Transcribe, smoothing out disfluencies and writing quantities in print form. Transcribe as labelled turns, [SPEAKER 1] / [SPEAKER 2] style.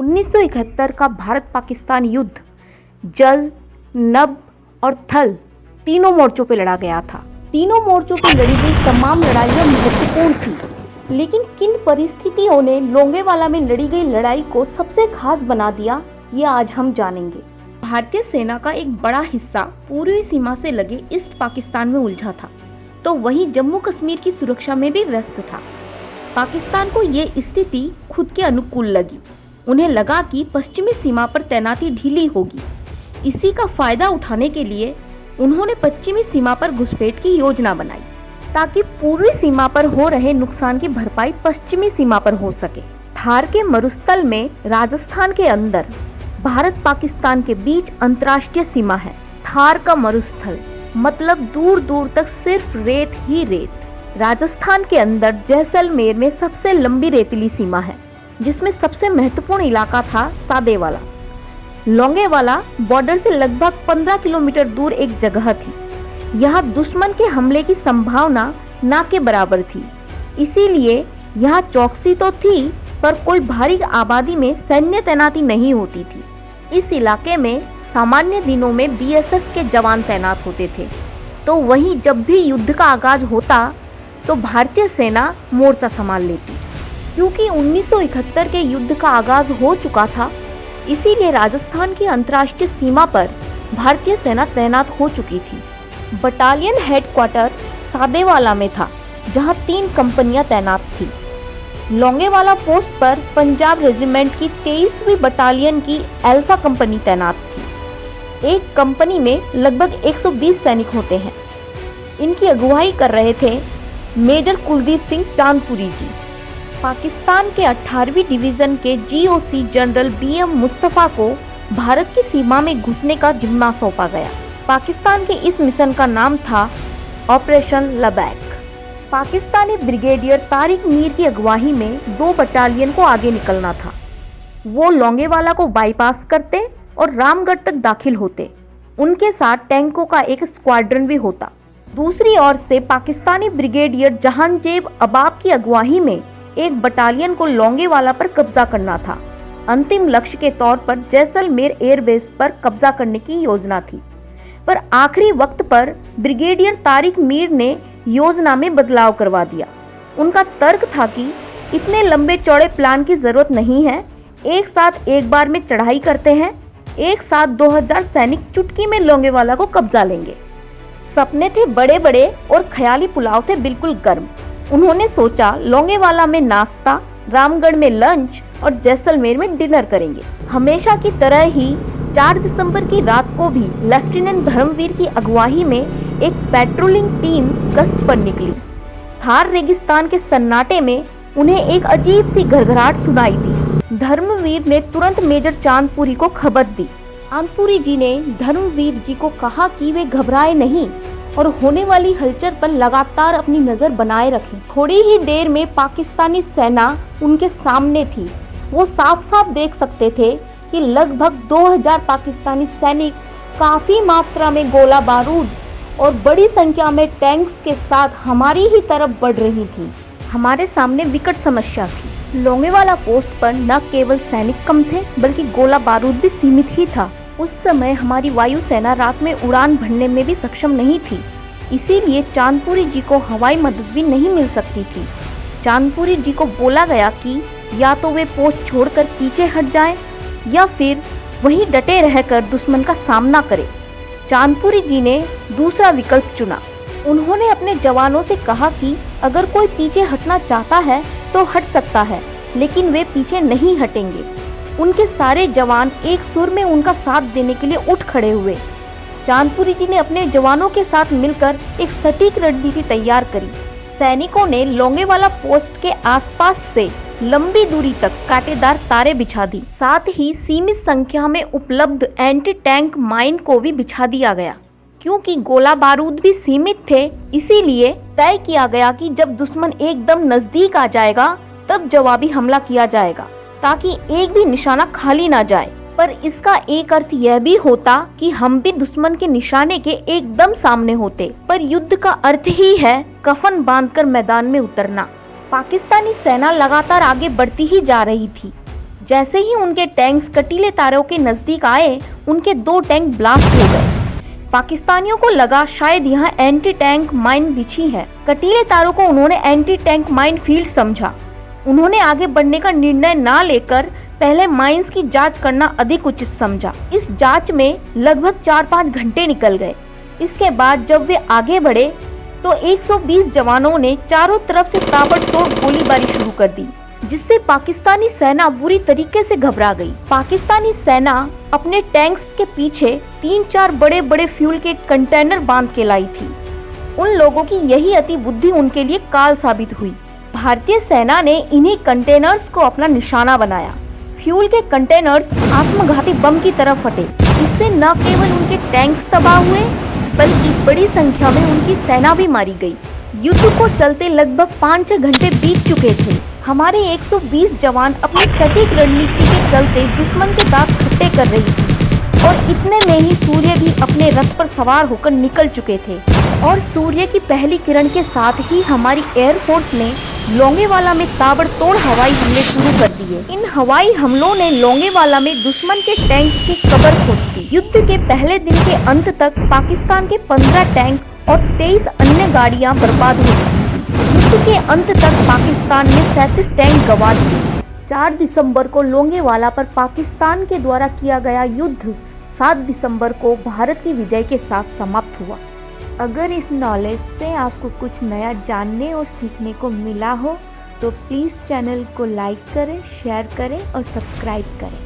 [SPEAKER 1] 1971 का भारत पाकिस्तान युद्ध जल, नभ और थल तीनों मोर्चों पर लड़ा गया था। तीनों मोर्चों पर लड़ी गई तमाम लड़ाइयाँ महत्वपूर्ण थी, लेकिन किन परिस्थितियों ने लोंगेवाला में लड़ी गई लड़ाई को सबसे खास बना दिया, ये आज हम जानेंगे। भारतीय सेना का एक बड़ा हिस्सा पूर्वी सीमा से लगे ईस्ट पाकिस्तान में उलझा था, तो वहीं जम्मू कश्मीर की सुरक्षा में भी व्यस्त था। पाकिस्तान को ये स्थिति खुद के अनुकूल लगी। उन्हें लगा कि पश्चिमी सीमा पर तैनाती ढीली होगी। इसी का फायदा उठाने के लिए उन्होंने पश्चिमी सीमा पर घुसपैठ की योजना बनाई, ताकि पूर्वी सीमा पर हो रहे नुकसान की भरपाई पश्चिमी सीमा पर हो सके। थार के मरुस्थल में राजस्थान के अंदर भारत पाकिस्तान के बीच अंतर्राष्ट्रीय सीमा है। थार का मरुस्थल मतलब दूर दूर तक सिर्फ रेत ही रेत। राजस्थान के अंदर जैसलमेर में सबसे लंबी रेतीली सीमा है, जिसमें सबसे महत्वपूर्ण इलाका था सादेवाला। लोंगेवाला बॉर्डर से लगभग 15 किलोमीटर दूर एक जगह थी। यहाँ दुश्मन के हमले की संभावना ना के बराबर थी, इसीलिए यहाँ चौकसी तो थी, पर कोई भारी आबादी में सैन्य तैनाती नहीं होती थी। इस इलाके में सामान्य दिनों में बीएसएफ के जवान तैनात होते थे, तो वहीं जब भी युद्ध का आगाज होता तो भारतीय सेना मोर्चा संभाल लेती। क्योंकि 1971 के युद्ध का आगाज हो चुका था, इसीलिए राजस्थान की अंतर्राष्ट्रीय सीमा पर भारतीय सेना तैनात हो चुकी थी। बटालियन हेडक्वार्टर सादेवाला में था, जहां 3 कंपनियां तैनात थी। लोंगेवाला पोस्ट पर पंजाब रेजिमेंट की 23वीं बटालियन की अल्फा कंपनी तैनात थी। एक कंपनी में लगभग 120 सैनिक होते हैं। इनकी अगुवाई कर रहे थे मेजर कुलदीप सिंह चांदपुरी जी। पाकिस्तान के 18वीं डिवीजन के जीओसी जनरल बीएम मुस्तफा को भारत की सीमा में घुसने का जिम्मा सौंपा गया। पाकिस्तान के इस मिशन का नाम था ऑपरेशन लबैक। पाकिस्तानी ब्रिगेडियर तारिक मीर की अगुवाई में 2 बटालियन को आगे निकलना था। वो लोंगेवाला को बाईपास करते और रामगढ़ तक दाखिल होते। उनके साथ टैंकों का एक स्क्वाड्रन भी होता। दूसरी ओर से पाकिस्तानी ब्रिगेडियर जहांजेब अबाब की अगुवाई में एक बटालियन को लोंगेवाला पर कब्जा करना था। अंतिम लक्ष्य के तौर पर जैसलमेर एयरबेस पर कब्जा करने की योजना थी, पर आखिरी वक्त पर ब्रिगेडियर तारिक मीर ने योजना में बदलाव करवा दिया। उनका तर्क था कि इतने लंबे चौड़े प्लान की जरूरत नहीं है, एक साथ एक बार में चढ़ाई करते हैं, एक साथ 2000 सैनिक चुटकी में लोंगेवाला को कब्जा लेंगे। सपने थे बड़े बड़े और ख्याली पुलाव थे बिल्कुल गर्म। उन्होंने सोचा लोंगेवाला में नाश्ता, रामगढ़ में लंच और जैसलमेर में डिनर करेंगे। हमेशा की तरह ही 4 दिसंबर की रात को भी लेफ्टिनेंट धर्मवीर की अगुवाई में एक पेट्रोलिंग टीम गश्त पर निकली। थार रेगिस्तान के सन्नाटे में उन्हें एक अजीब सी घरघराहट सुनाई दी। धर्मवीर ने तुरंत मेजर चांदपुरी को खबर दी। चांदपुरी जी ने धर्मवीर जी को कहा कि वे घबराए नहीं और होने वाली हलचल पर लगातार अपनी नजर बनाए रखें। थोड़ी ही देर में पाकिस्तानी सेना उनके सामने थी। वो साफ साफ देख सकते थे कि लगभग 2000 पाकिस्तानी सैनिक काफी मात्रा में गोला बारूद और बड़ी संख्या में टैंक्स के साथ हमारी ही तरफ बढ़ रही थी। हमारे सामने विकट समस्या थी। लोंगेवाला पोस्ट पर न केवल सैनिक कम थे, बल्कि गोला बारूद भी सीमित ही था। उस समय हमारी वायुसेना रात में उड़ान भरने में भी सक्षम नहीं थी, इसीलिए चांदपुरी जी को हवाई मदद भी नहीं मिल सकती थी। चांदपुरी जी को बोला गया कि या तो वे पोस्ट छोड़कर पीछे हट जाएं, या फिर वहीं डटे रहकर दुश्मन का सामना करें। चांदपुरी जी ने दूसरा विकल्प चुना। उन्होंने अपने जवानों से कहा कि अगर कोई पीछे हटना चाहता है तो हट सकता है, लेकिन वे पीछे नहीं हटेंगे। उनके सारे जवान एक सुर में उनका साथ देने के लिए उठ खड़े हुए। चांदपुरी जी ने अपने जवानों के साथ मिलकर एक सटीक रणनीति तैयार करी। सैनिकों ने लोंगेवाला पोस्ट के आसपास से लंबी दूरी तक कांटेदार तारे बिछा दी। साथ ही सीमित संख्या में उपलब्ध एंटी टैंक माइन को भी बिछा दिया गया। क्योंकि गोला बारूद भी सीमित थे, इसीलिए तय किया गया कि जब दुश्मन एकदम नजदीक आ जाएगा तब जवाबी हमला किया जाएगा, ताकि एक भी निशाना खाली ना जाए। पर इसका एक अर्थ यह भी होता कि हम भी दुश्मन के निशाने के एकदम सामने होते। पर युद्ध का अर्थ ही है कफन बांधकर मैदान में उतरना। पाकिस्तानी सेना लगातार आगे बढ़ती ही जा रही थी। जैसे ही उनके टैंक्स कटीले तारों के नजदीक आए, उनके 2 टैंक ब्लास्ट हो गए। पाकिस्तानियों को लगा शायद यहाँ एंटी टैंक माइन बिछी है। कटीले तारों को उन्होंने एंटी टैंक माइन फील्ड समझा। उन्होंने आगे बढ़ने का निर्णय ना लेकर पहले माइंस की जांच करना अधिक उचित समझा। इस जांच में लगभग 4-5 घंटे निकल गए। इसके बाद जब वे आगे बढ़े तो 120 जवानों ने चारों तरफ से ताबड़तोड़ गोलीबारी शुरू कर दी, जिससे पाकिस्तानी सेना बुरी तरीके से घबरा गई। पाकिस्तानी सेना अपने टैंक्स के पीछे 3-4 बड़े-बड़े फ्यूल के कंटेनर बांध के लाई थी। उन लोगों की यही अति बुद्धि उनके लिए काल साबित हुई। भारतीय सेना ने इन्हीं कंटेनर्स को अपना निशाना बनाया। फ्यूल के कंटेनर्स आत्मघाती बम की तरह फटे। इससे न केवल उनके टैंक्स तबाह हुए, बल्कि बड़ी संख्या में उनकी सेना भी मारी गई। युद्ध को चलते लगभग 5-6 घंटे बीत चुके थे। हमारे 120 जवान अपनी सटीक रणनीति के चलते दुश्मन के दांत खट्टे कर रही थी और इतने में ही सूर्य भी अपने रथ पर सवार होकर निकल चुके थे और सूर्य की पहली किरण के साथ ही हमारी एयरफोर्स ने लोंगेवाला में ताबड़तोड़ हवाई हमले शुरू कर दिए। इन हवाई हमलों ने लोंगेवाला में दुश्मन के टैंक्स की कब्र खोद दी। युद्ध के पहले दिन के अंत तक पाकिस्तान के 15 टैंक और 23 अन्य गाड़ियां बर्बाद हो चुकी थी। युद्ध के अंत तक पाकिस्तान ने 37 टैंक गंवा दिए। 4 दिसंबर को लोंगेवाला पर पाकिस्तान के द्वारा किया गया युद्ध 7 दिसंबर को भारत की विजय के साथ समाप्त हुआ। अगर इस नॉलेज से आपको कुछ नया जानने और सीखने को मिला हो तो प्लीज़ चैनल को लाइक करें, शेयर करें और सब्सक्राइब करें।